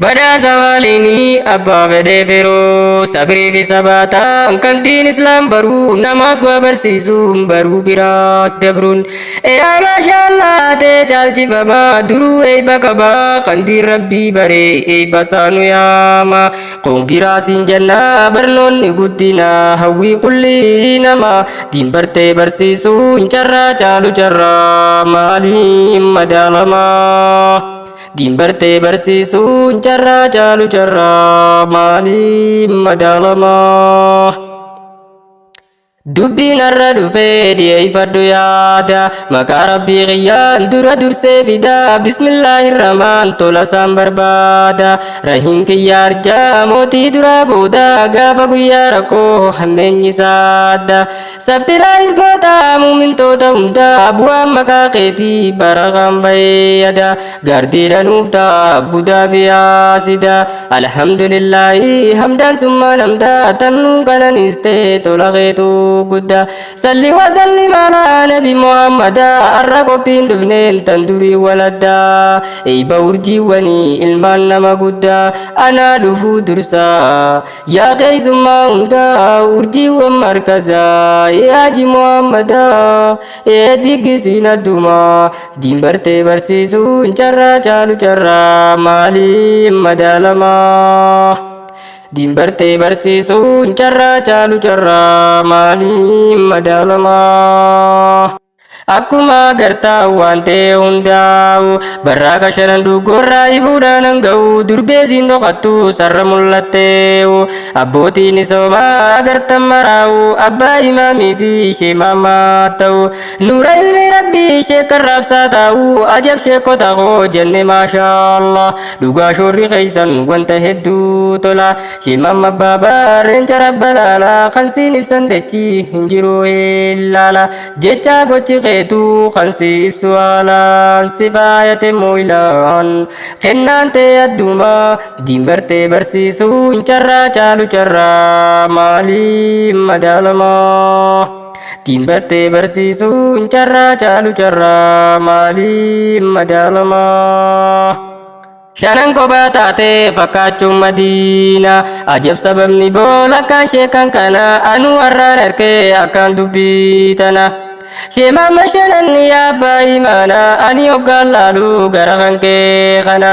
Badhaasa waliinii abbaa fedhee firoo sabrii fi sabaataa kan diin islaam baruu namaas waa barsiisuun baruu biraas dabruun yaa maashaallah ta'e caalchifamaa duruu eebba qabaa kan diin rabbii baree eebba saanu yaama qoongiraasiin jennaa barnoonni guddinaa hawwii qullii namaa diin bartee barsiisuun carraa caalu carraa maaliin madaalamaa. Diin bartee barsiisuun carraa caalu carraa maaliin madaalamaa. Dubbiin har'a dhufee dhiyeeffadhu yaada maqaa rabbii qiyyaan dura dursee fida bismillaahirrahmaan tola isaan barbaada rahiim kiyyaa arjaa mootii duraa booda gaafa guyyaa rakkoo hammeenyi saadda sabbiraayis goota muumintoota hundaa bu'aan maqaa keetii barakaan fayyada gaardiidha nuuf ta'a budaa fi yaasida alhamdulillaahi hamdaan summaan hamdaa tannuu kananiste tola keetuu guddaa salli wasallim ala nabi muhammada har'a qophiin dhufneen tan durii waladdaa eeyba urjiiwwanii ilmaan nama guddaa anaa dhufuu dursaa yaa keeysummaa hundaa urjiiwwan markazaa yaaji muhammada diggisiin addumaa diin bartee barsiisuun carraa caalu carraa maaliin madaalamaa. Diin bartee barsiisuun carraa caalu carraa maaliin madaalamaa. Akkuma agartaa waan ta'e hundaa'u barraaqa shanan duggorraa ifuudhaan hanga'u durbeesiin dhokattu sarra mul'attee'u abbootiin isoomaa agartan maraa'u abbaa imaamii fi ishee maamaa ta'u nuura ilmi rabbii ishee karraabsaa ta'u ajab sheekota koo jenne maashaallah dhugaa shoorri keeysan wanta hedduu tola ishee maama abbaa baareenca rabba laalaa kan siin ibsan dachii hin jiru ilaala jecha gochi tu kan si ibsu haalaan si faayate mooyilaan kennaan ta'e adduma diin bartee barsiisuun carraa caalu carraa maaliin madaalamaa. Diin bartee barsiisuun carraa caalu carraa maaliin madaalamaa. Shanan kophaa taatee fakkaachuun madiina ajab sababni boola akka ishee kan kana anu har'aan harkee akkaan dubbii tana. Shema mashanan ya ba imana ani hoggaan laalu gara kan kee kana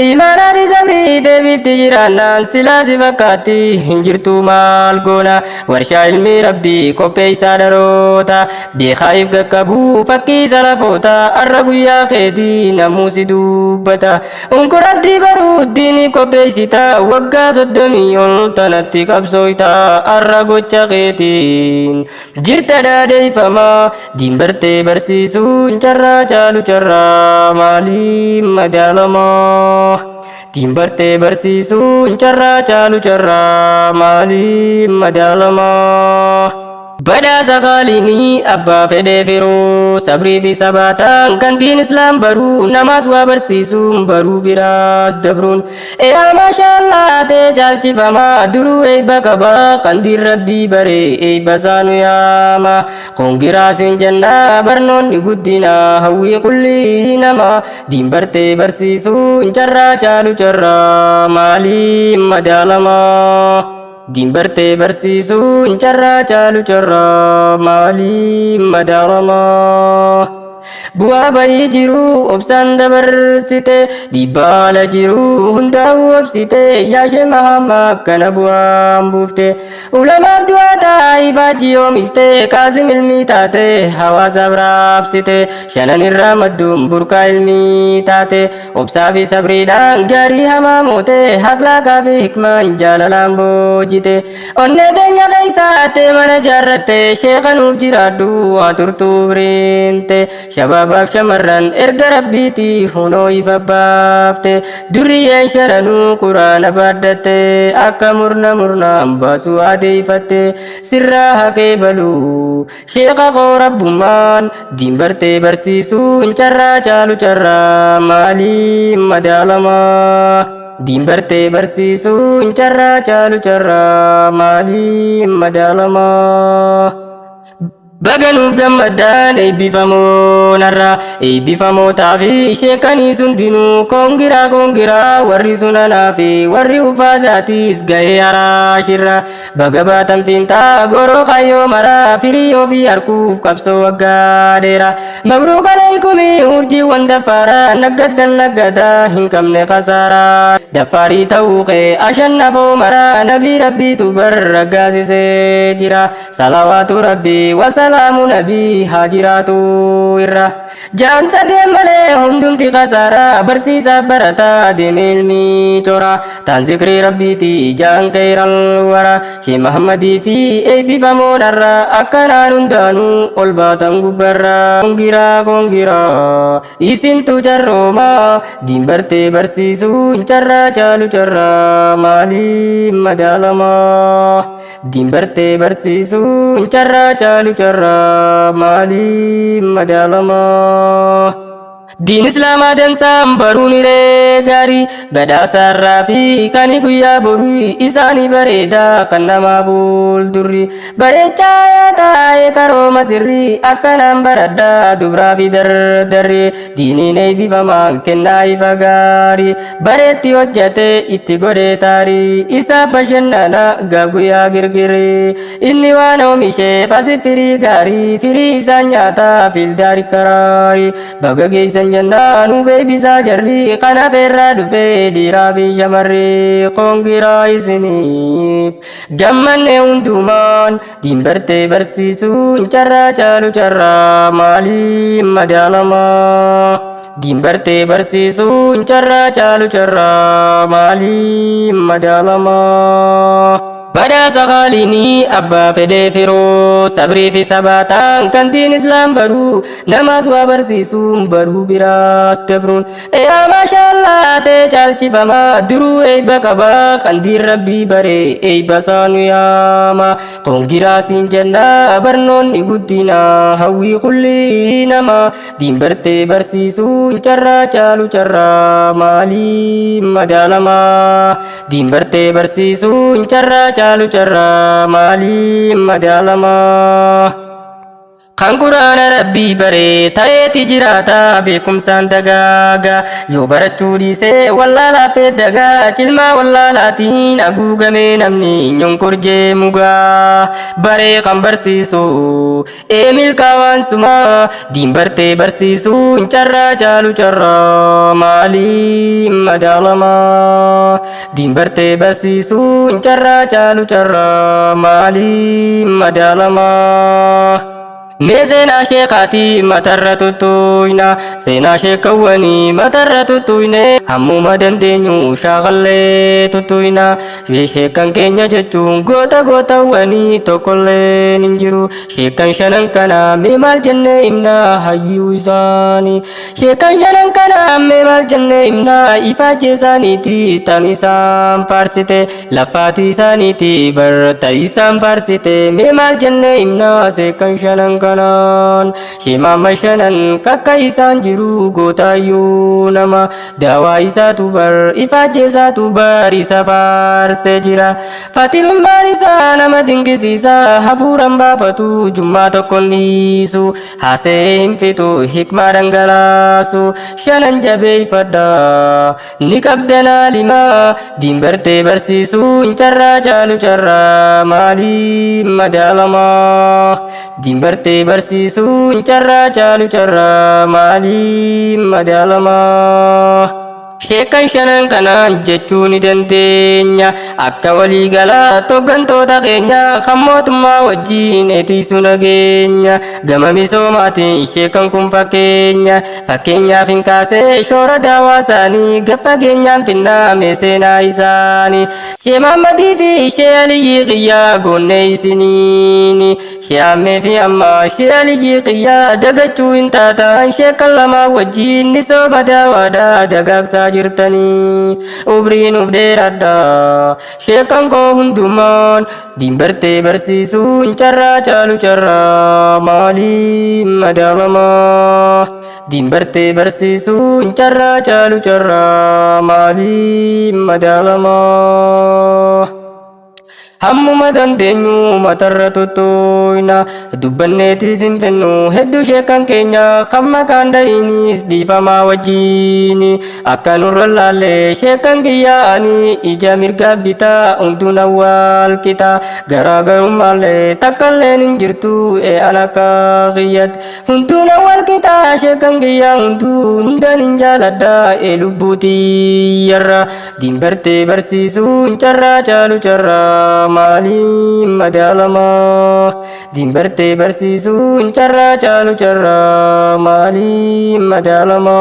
imana ni sabrii deebifti jiraannaan silaa si fakkaatti hin jirtu maal goona warshaa ilmi rabbii qopheessaa dharoota beekaif gaqqabuu fakkii salafoota har'a guyyaa keetii namuu si dubbata unkuratti baruu diiniif qopheessita waggaa 30 ol tanatti qabsooyta har'a gocha keetiin jirta dhaadeeffamaa. Diin bartee barsiisuun carraa caalu carraa maaliin madaalamaa. Diin bartee barsiisuun carraa caalu carraa maaliin madaalamaa. Badhaasa qaaliinii abbaa fedhee firoo sabrii fi sabaataan kan diin islaam baruu namaas waa barsiisuun baruu biraas dabruun yaa maashaallah ta'e caalchifamaa duruu eebba qabaa kan diin rabbii baree eebba saanu yaama qoongiraasiin jennaa barnoonni guddinaa hawwii qullii namaa diin bartee barsiisuun carraa caalu carraa maaliin madaalamaa. Diin bartee barsiisuun carraa caalu carraa maaliin madaalamaa. Bu'aa bayii jiru obsaan dabarsite dhibbaala jiru hundaa'u obsite yaashee mahammaa akkana bu'aan buufte ulamaaf du'aa taa'ii faajjii oomiste qaasim ilmii taate hawaasaaf raabsite shanan irraa madduun burqaa ilmii taate obsaa fi sabriidhaan gaarii hamaa moote haqlaaqaa fi hikmaan jaalalaan boojite onnee teenya keeysaate mana jaarratte sheekanuuf jiraadhu waa turtuu biriinte shababaaf shamarran erga rabbiitii hunoo ifa baafte durriyyeen sharanuu quraana baaddatte akka murnaan baasuu adeeyfatte sirraa haqee baluu sheeka koo rabbummaan diin bartee barsiisuun carraa caalu carraa maaliin madaalamaa. Diin bartee barsiisuun carraa caalu carraa maaliin madaalamaa. Baganuuf gammaddaan eebbifamoonarra eebbifamootaa fi sheekanii sundinuu koongiraa warri sunanaa fi warri ufaasaatis gahee haraashirra baga baatan fiintaa goroo kayyoo maraa firii ofii harkuuf qabsoo waggaa dheera mabruuk alaykumii urjiiwwan daffaaraa naggaddan naggadaa hin qabne kasaaraa daffaarii ta'uu kee ashannafoo maraa nabii rabbiitu bar raggaasisee jira salawaatu rabbii wasa salaamu nabii haajiraatu irra jaamsa deemalee hundumti kasaara barsiisa barataa deeme ilmi cora taan zikrii rabbiiti jaan qeeral wara shee mahammadii fi eebbifamoodharra akkanaan hundaanuu ol baatan gubbarra kongiraa isintu jarrooma diin bartee barsiisuu carraa caalu carraa maalii madaalama diin bartee barsiisuu carraa caalu carraa mali madalama Diin Islaamaa dansaan baruun iree gaarii badhaasarraa fi kan guyyaa boruu isaanii bareedaa kan namaa fuuldurri bareechaa taa'ee karooma sirrii akkanaan baradhaa dubraa fi dardarri diiniin eebbifamaan kennaa ifa gaarii bareetti hojjate itti godhee taarii isaa bashannana gaaf guyyaa girgirri inni waan oomisheef asitti firii gaarii firii isaan nyaataa fildaari karaarii baga geessan jannaan ufee bisaa jarri kana feerraa dhufee dhiiraa fi shamarri kongiraa isiniif gammanne hundumaan diin bartee barsiisuun carraa caalu carraa maalii madaalama diin bartee barsiisuun carraa caalu carraa maalii madaalama badhaasa khaalini abbaa fedhee firoo sabrii fi sabaataan kan diin islaam baruu namaas waa barsiisuun baruu biraas dabruun yaa maashaallah ta'e caalchifama duruu eebba qabaa kan diin rabbii baree eebba saanu yaama qongiraasiin jennaa barnoonni guddina hawwii kulli nama diin bartee barsiisuun carraa caalu carraa maalii madaalama diin bartee barsiisuun carraa caalu carraa maalii madaalama kan quraana rabbii baree ta'eeti jiraata beekumsaan dagaaga yoo barachuu dhiisee wallaalaa fee dagaa cilmaa wallaalaatiin haguugamee namni nyonkorjee mugaa baree kan barsiisu milkaawaan suma diin bartee barsiisuun carraa caalu carraa maalii madaalama diin bartee barsiisuun carraa caalu carraa maalii madaalama Mee seenaa sheekaatii matarra tuttuuyna seenaa sheekawwanii matarra tuttuuyne hammuma dandeenyu shaaqallee tuttuuyna sheekan keenya jechuun gootawwanii tokkollee hin jiru sheekan shanan kana mee maal jennee himna hayyuu isaanii sheekan shanan kana mee maal jennee himna ifaajee isaaniiti tan isaan faarsite lafaatii isaaniiti barta isaan faarsite mee maal jennee himna sheekan shanan kana shimama shanan kakka isaan jiru gootayyuu nama daawaa isaatu bar ifaajee isaatu bar isa faarsee jira fatilummaan isaa nama dinqisiisa hafuuran baafatu jummaa tokkon dhiisu haasee hin fitu hikmaa dhangalaasu shanan jabeeffadha ni qabdanaa limaa diin bartee barsiisuun carraa caalu carraa maalii madaalama diin bartee barsiisuun carraa caalu carraa maalii madaalama sheekan shanan kanaan jechuu ni dandeenya akka waliigalaa toggantoota keenya kan mootummaa wajjiin eetiisu nageenya gama misoomaatiin sheekan kun fakkeenyaaf hin kaasee shoora daawaa isaanii gaffageenyaan finnaame seenaa isaanii shee mahammadii fi shee aliyyii qiyyaa goonnee isiniini shee ammee fi ammaa shee aliyyii qiyyaa dagachuu hin taataan sheekan lamaa wajjiin ni sooba daawaadhaa dagaagsaa jirtanii umriin uf dheeradha sheekan koo hundumaan diin bartee barsiisuun carraa caalu carraa maalii madaalama diin bartee barsiisuun carraa caalu carraa maalii madaalama hammuma dandeenyu matarra tuttuuyna dubbanneetis hin fennu hedduu sheekan keenya kan maqaan dha'iinis dhiifamaa wajjiini akka nurra laalle sheekan kiyyaa'anii ija mirgaa bitaa hunduun awwaal qixa garaagarummallee takkalleen hin jirtu ana akka kiyyatti hunduun awwaal qixa sheekan kiyyaa hunduu hundan hin jaaladha lubbuutii yarra diinbartee barsiisuun carraa caalu carraa maaliin madaalama diinbartee barsiisuun carraa caalu carraa maaliin madaalama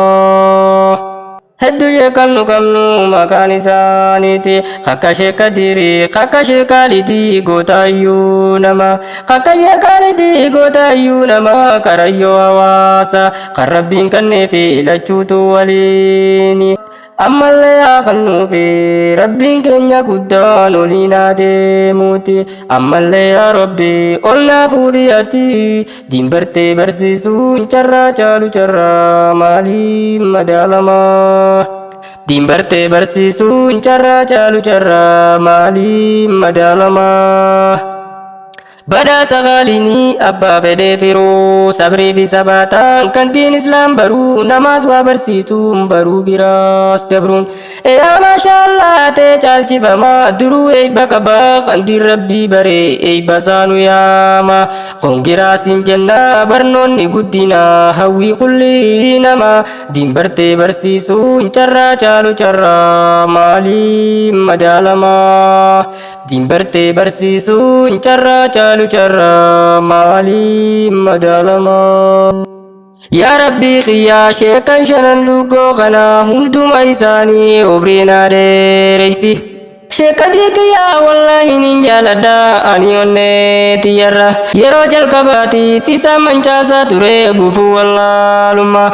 hedduu sheekan nu qabnu maqaan isaaniiti akka sheeka dirii akka sheekaaliti gootayyuu nama akka sheekaaliti gootayyuu nama karayyoo hawaasa kan rabbiin kanneefi lachuutu waliini ammallee haa kannuufi rabbiin keenya guddaan oliin adeemuuti ammallee yaa rabbi ol naa fuudhiyati diinbartee barsiisuun carraa caalu carraa maaliin madaalama diinbartee barsiisuun carraa caalu carraa maaliin madaalama badhaasa qaalini abbaa fedhee firuu sabrii fi sabaataan kan diin islaam baruu namaas waa barsiisuun baruu biraas dabruun yaa maashaallah ta'e caalchifamaa duruu eebba qabaa kan diin rabbii baree eebba saanu yaama qongiraasiin jennaa barnoonni guddina hawwii kulli nama diin bartee barsiisuun carraa caalu carraa maaliin madaalama diin bartee barsiisuun carraa caalu carraa maaliin madaalama yaa rabbii qiyyaa sheekan shanan lugoo kana hunduma isaanii obriinaa dheereysi sheeka dirqiyyaa wallaahi nin jaaladha ani onneeti yarra yeroo jalqabaatiif isa mancaasaa ture gufuu wallaalummaa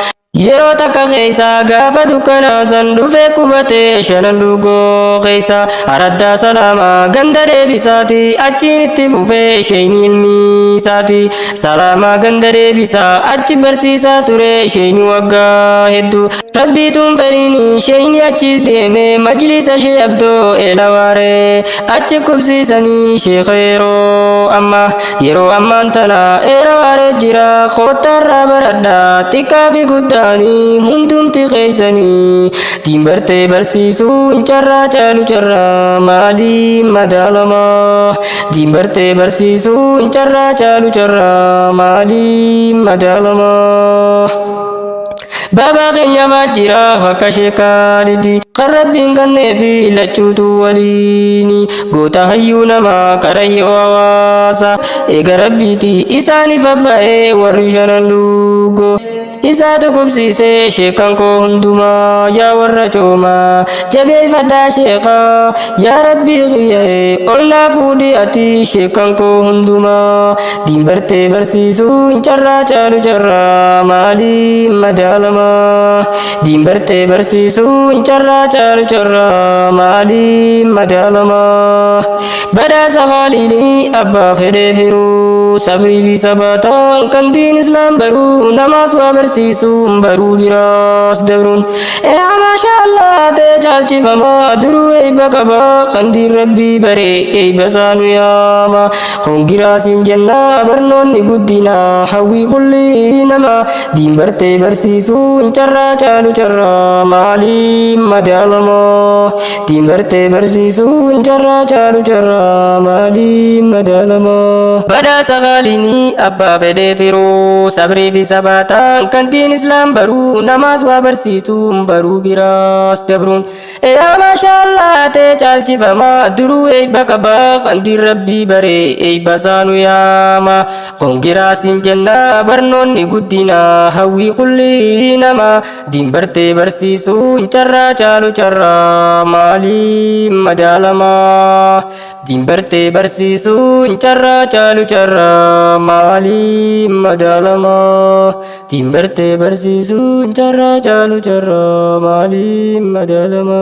yeroo takka keessa gaafa dukkanaa san dhufee qubate shanan lugoo keessa araddaa salaamaa ganda deebisaati achiin itti fufee sheeyni ilmi isaati salaamaa ganda deebisaa achi barsiisaa ture sheeyni waggaa hedduu rabbiituun fedhiini sheeyni achis deeme majlisa shee abdoo eelawaaree achi qubsiisanii sheeka yeroo ammaan tana eelawaaree jira koottaarraa baradhaa xiqqaa fi guddaa hundumti keeysanii diinbartee barsiisuun carraa caalu carraa maaliin madaalama diinbartee barsiisuun carraa caalu carraa maaliin madaalama Baba keenya jira akka sheekaaliti kan rabbiin kanneefi lachuutu waliini goota hayyuu namaa karayyoo hawaasa eega rabbiiti isaaniif abba'ee warri shanan lugoo isaatu qubsiisee sheekan koo hundumaa yaa warra coomaa jabeeffadhaa sheekaa yaa rabbii qiyyee ol naa fuudhi ati sheekan koo hundumaa diinbartee barsiisuun carraa caalu carraa maaliin madaalama diinbartee barsiisuun carraa caalu carraa maaliin madaalama badhaasa qaaliini abbaa fedhee firuu sabrii fi sabaataan kan diin islaam baruu namaas waa barsiisuun baruu biraas dabruun yaa maashaallah ta'e caalchifamaa duruu eebba qabaa kan diin rabbii baree eebba saanu yaama hongiraasiin jennaa barnoonni guddina hawwii kulli nama diin bartee barsiisuun carraa caalu carraa maaliin madaalama diin bartee barsiisuun carraa caalu carraa maaliin madaalama badhaasa qaaliini abbaa fedhee firuu sabrii fi sabaataan kan diin islaam baruu namaas waa barsiisuun baruu biraas dabruun yaa maashaallah ta'e caalchifamaa duruu eebba qabaa kan diin rabbii baree eebba saanu yaama hongiraasiin jennaa barnoonni guddina hawwii kulli nama diin bartee barsiisuun carraa caalu carraa maaliin madaalama diin bartee barsiisuun carraa caalu carraa maaliin madaalama diin bartee barsiisuun carraa caalu carraa maaliin madaalama